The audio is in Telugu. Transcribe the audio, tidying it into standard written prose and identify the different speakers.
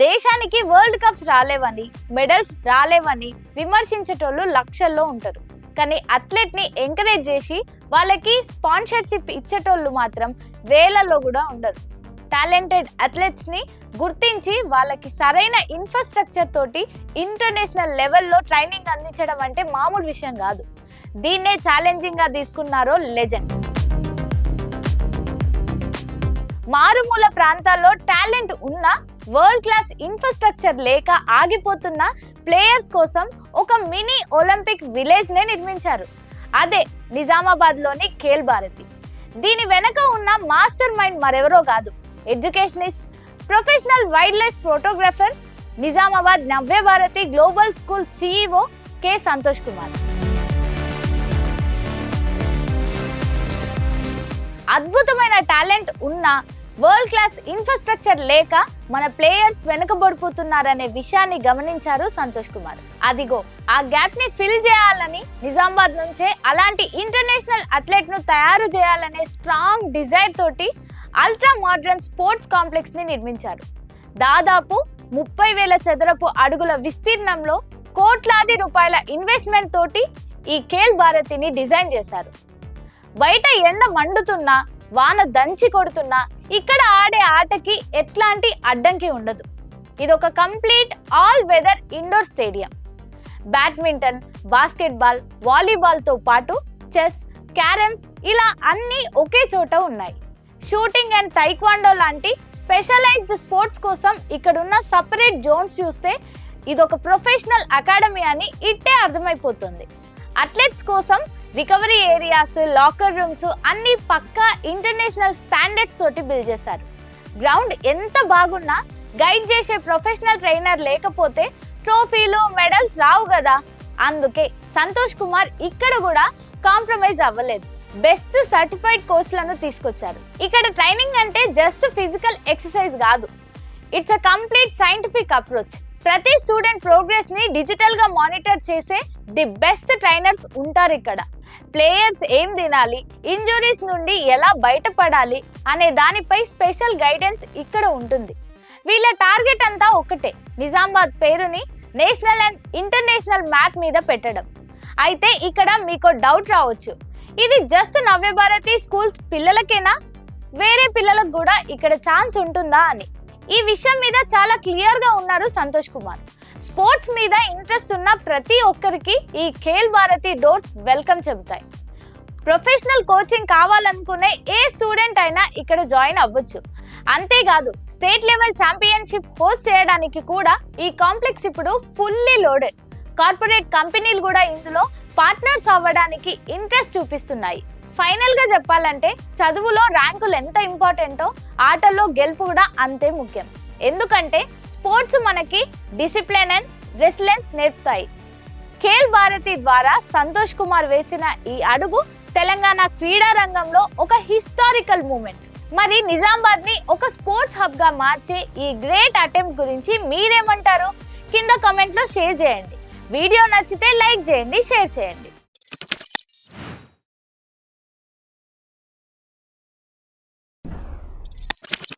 Speaker 1: దేశానికి వరల్డ్ కప్స్ రాలేవని, మెడల్స్ రాలేవని విమర్శించేటోళ్ళు లక్షల్లో ఉంటారు. కానీ అథ్లెట్ని ఎంకరేజ్ చేసి వాళ్ళకి స్పాన్సర్షిప్ ఇచ్చేటోళ్ళు మాత్రం వేలల్లో కూడా ఉండరు. టాలెంటెడ్ అథ్లెట్స్ని గుర్తించి వాళ్ళకి సరైన ఇన్ఫ్రాస్ట్రక్చర్ తోటి ఇంటర్నేషనల్ లెవెల్లో ట్రైనింగ్ అందించడం అంటే మామూలు విషయం కాదు. దీన్నే ఛాలెంజింగ్గా తీసుకున్నారో లెజెండ్. మారుమూల ప్రాంతాల్లో టాలెంట్ ఉన్న వరల్డ్ క్లాస్ ఇన్ఫ్రాస్ట్రక్చర్ లేక ఆగిపోతున్న ప్లేయర్స్ కోసం ఒక మినీ ఒలింపిక్ విలేజ్ నే నిర్మించారు. అదే నిజామాబాద్లోని ఖేల్ భారతి. దీని వెనక ఉన్న మాస్టర్ మైండ్ మరెవరో కాదు, educationist, professional wild life photographer, Nizamabad Navya Bharati global school CEO K Santosh Kumar. అద్భుతమైన టాలెంట్ ఉన్న వరల్డ్ క్లాస్ ఇన్ఫ్రాస్ట్రక్చర్ లేక మన ప్లేయర్స్ వెనుకబడిపోతున్నారనే విషయాన్ని గమనించారు సంతోష్ కుమార్. అదిగో ఆ గ్యాప్ ని ఫిల్ చేయాలని నిజామాబాద్ నుంచే అలాంటి ఇంటర్నేషనల్ అథ్లెట్ ను తయారు చేయాలనే స్ట్రాంగ్ డిజైర్ తోటి అల్ట్రా మోడర్న్ స్పోర్ట్స్ కాంప్లెక్స్ ని నిర్మించారు. దాదాపు 30,000 చదరపు అడుగుల విస్తీర్ణంలో కోట్లాది రూపాయల ఇన్వెస్ట్మెంట్ తోటి ఈ ఖేల్ భారతిని డిజైన్ చేశారు. బయట ఎండ మండుతున్నా, వాన దంచి కొడుతున్నా ఇక్కడ ఆడే ఆటకి ఎట్లాంటి అడ్డంకి ఉండదు. ఇదొక complete all weather indoor stadium. Badminton, basketball, వాలీబాల్తో పాటు చెస్, క్యారమ్స్ ఇలా అన్నీ ఒకే చోట ఉన్నాయి. షూటింగ్ అండ్ తైక్వాండో లాంటి స్పెషలైజ్డ్ స్పోర్ట్స్ కోసం ఇక్కడున్న సపరేట్ జోన్స్ చూస్తే ఇదొక ప్రొఫెషనల్ అకాడమీ అని ఇట్టే అర్థమైపోతుంది. అథ్లెట్స్ కోసం రికవరీ ఏరియాస్, లాకర్ రూమ్స్ అన్ని పక్కా ఇంటర్నేషనల్ స్టాండర్డ్స్ తోటి బిల్డ్ చేశారు. గ్రౌండ్ ఎంత బాగున్నా గైడ్ చేసే ప్రొఫెషనల్ ట్రైనర్ లేకపోతే ట్రోఫీలు, మెడల్స్ రావు కదా. అందుకే సంతోష్ కుమార్ ఇక్కడ కూడా కాంప్రమైజ్ అవ్వలేదు. బెస్ట్ సర్టిఫైడ్ కోచ్లను తీసుకొచ్చారు. ఇక్కడ ట్రైనింగ్ అంటే జస్ట్ ఫిజికల్ ఎక్సర్సైజ్ కాదు, it's a complete scientific approach. ప్రతి స్టూడెంట్ ప్రోగ్రెస్ ని డిజిటల్ గా మానిటర్ చేసే ది బెస్ట్ ట్రైనర్స్ ఉంటారు ఇక్కడ. ప్లేయర్స్ ఏం తినాలి, ఇంజురీస్ నుండి ఎలా బయటపడాలి అనే దానిపై స్పెషల్ గైడెన్స్ ఇక్కడ ఉంటుంది. వీళ్ళ టార్గెట్ అంతా ఒక్కటే, నిజామాబాద్ పేరుని నేషనల్ అండ్ ఇంటర్నేషనల్ మ్యాప్ మీద పెట్టడం. అయితే ఇక్కడ మీకు డౌట్ రావచ్చు, ఇది జస్ట్ నవ్య భారతి స్కూల్స్ పిల్లలకేనా, వేరే పిల్లలకు కూడా ఇక్కడ ఛాన్స్ ఉంటుందా అని. ఈ విషయం మీద చాలా క్లియర్ గా ఉన్నారు సంతోష్ కుమార్. స్పోర్ట్స్ మీద ఇంట్రెస్ట్ ఉన్న ప్రతి ఒక్కరికి ఈ ఖేల్ భారతి డోర్స్ వెల్కమ్ చెబుతాయి. ప్రొఫెషనల్ కోచింగ్ కావాలనుకునే ఏ స్టూడెంట్ అయినా ఇక్కడ జాయిన్ అవ్వచ్చు. అంతేకాదు స్టేట్ లెవెల్ ఛాంపియన్షిప్ హోస్ట్ చేయడానికి కూడా ఈ కాంప్లెక్స్ ఇప్పుడు ఫుల్లీ లోడెడ్. కార్పొరేట్ కంపెనీలు కూడా ఇందులో పార్ట్నర్స్ అవ్వడానికి ఇంట్రెస్ట్ చూపిస్తున్నాయి. ఫైనల్ గా చెప్పాలంటే చదువులో ర్యాంకులు ఎంత ఇంపార్టెంటో ఆటల్లో గెలుపు కూడా అంతే ముఖ్యం. ఎందుకంటే స్పోర్ట్స్ మనకి డిసిప్లిన్ అండ్ రెసిలెన్స్ నేర్పుతాయి. ఖేల్ భారతి ద్వారా సంతోష్ కుమార్ వేసిన ఈ అడుగు తెలంగాణ క్రీడా రంగంలో ఒక హిస్టారికల్ మూమెంట్. మరి నిజామాబాద్ ని ఒక స్పోర్ట్స్ హబ్ గా మార్చే ఈ గ్రేట్ అటెంప్ట్ గురించి మీరేమంటారు? కింద కామెంట్ లో షేర్ చేయండి. వీడియో నచ్చితే లైక్ చేయండి, షేర్ చేయండి.